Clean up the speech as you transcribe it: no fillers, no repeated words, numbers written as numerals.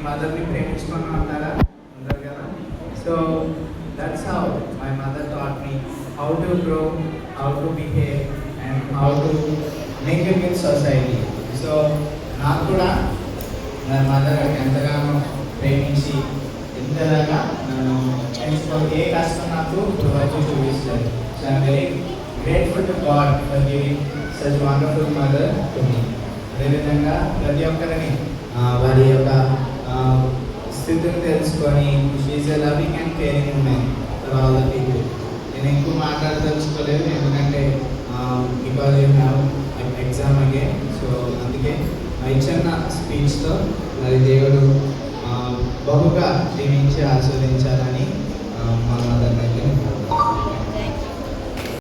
మదర్ని ప్రేమించుకొని ఉంటారా ఉంటారు కదా. So that's how my mother taught me how to grow, how to behave and how to make it with society. So నాకు కూడా నా మదర్ ఎంతగానో ప్రేమించి ఎంతలాగా నన్ను ఏ కష్టం నాకు వచ్చి చూపిస్తారు. So I'm very grateful to God for giving such wonderful mother to me. అదేవిధంగా ప్రతి ఒక్కరిని వారి యొక్క స్థితిని తెలుసుకొని she's a loving and caring women for all the people. నేను ఎక్కువ మాట్లాడదలుచుకోలేదు ఎందుకంటే because you have exam again. So అందుకే ఇచ్చిన స్పీచ్తో మరి దేవుడు బహుగా దీవించి ఆస్వాదించాలని మా మదర్ దగ్గర